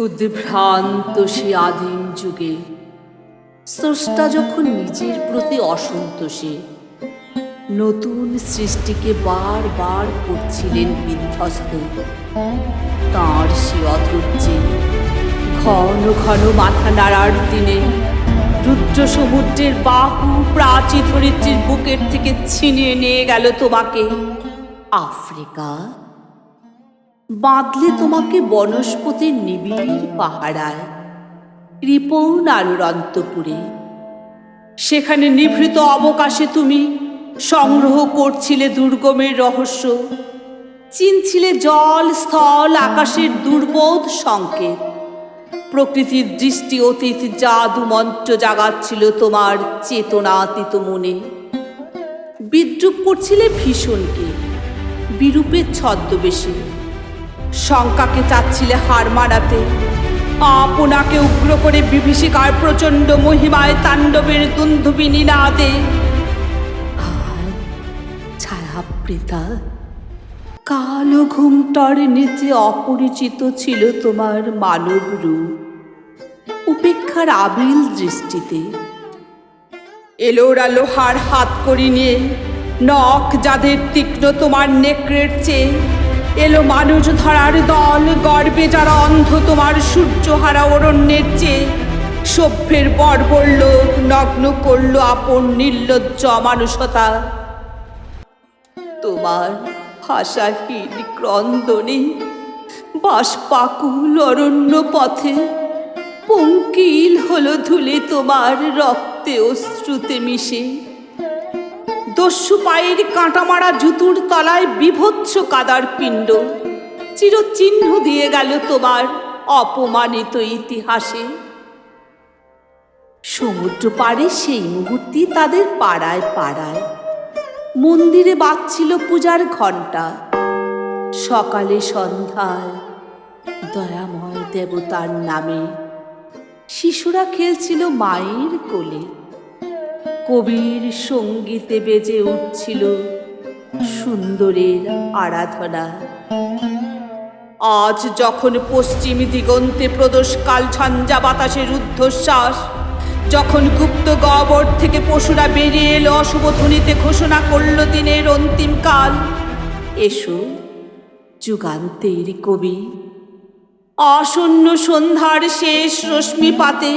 উদ্ভ্রান্ত সে আদিম যুগে স্রষ্টা যখন নিজের প্রতি অসন্তোষে নতুন সৃষ্টিকে বারবার করছিলেন বিধ্বস্ত, তাঁর সে অধৈর্যে ঘন ঘন মাথা নাড়ার দিনে রুদ্র সমুদ্রের বাহু প্রাচী ধরিত্রীর বুকের থেকে ছিনিয়ে নিয়ে গেল তোমাকে আফ্রিকা, বাঁধলে তোমাকে বনস্পতির নিবিড় পাহারায় কৃপণ আলোর অন্তপুরে। সেখানে নিভৃত অবকাশে তুমি সংগ্রহ করছিলে দুর্গমের রহস্য, চিনছিলে জল স্থল আকাশের দুর্বোধ সংকেত। প্রকৃতির দৃষ্টি অতীত জাদু মন্ত্র জাগাচ্ছিল তোমার চেতনাতীত মনে। বিদ্রুপ করছিলে ভীষণকে বিরূপের ছদ্মবেশে, শঙ্কাকে চাচ্ছিলে হার মানাতে, আপনাকে উগ্র করে বিভীষিকার প্রচণ্ড মহিমায় তাণ্ডবের দুন্দুবি নিনাদে। আর ছায়াবৃতা কালো ঘুমটার নিচে অপরিচিত ছিল তোমার মানব রূপ, উপেক্ষার আবিল দৃষ্টিতে। এলোরা লোহার হাত করি নিয়ে নখ যাদের তীক্ষ্ণ তোমার নেকড়ের চেয়ে, এলো মানুষ ধরার দল গর্বে যারা অন্ধ তোমার সূর্যহারা অরণ্যের চেয়ে। সভ্যের বর্বর লোক নগ্ন করল আপন নির্লজ্জ অমানুষতা। তোমার ভাষাহীন ক্রন্দনে বাষ্পাকুল অরণ্য পথে পঙ্কিল হলো ধুলে তোমার রক্তে অশ্রুতে মিশে। দস্যু পায়ের কাঁটামারা জুতুর তলায় বিভৎস কাদার পিণ্ড চিরচিহ্ন দিয়ে গেল তোমার অপমানিত ইতিহাসে। সমুদ্র পাড়ে সেই মুহূর্তে তাদের পাড়ায় পাড়ায় মন্দিরে বাজছিল পূজার ঘণ্টা। সকালে সন্ধ্যায় দয়াময় দেবতার নামে শিশুরা খেলছিল মায়ের কোলে। কবির সঙ্গীতে বেজে উঠছিল সুন্দরের আরাধনা। আজ যখন পশ্চিম দিগন্তে প্রদোষকাল ঝঞ্ঝা বাতাসের রুদ্ধশ্বাস, যখন গুপ্ত গহ্বর থেকে পশুরা বেরিয়ে এলো অশুভ ধ্বনিতে ঘোষণা করল দিনের অন্তিম কাল। এসো যুগান্তের কবি, আসন্ন সন্ধ্যার শেষ রশ্মিপাতে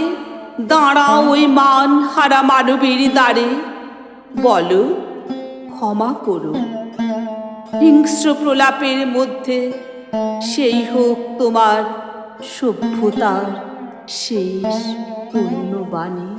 দাঁড়াও ওই মান হারা মানবের দ্বারে। বলো ক্ষমা করো, হিংস্র প্রলাপের মধ্যে সেই হোক তোমার সভ্যতার শেষ পূর্ণবাণী।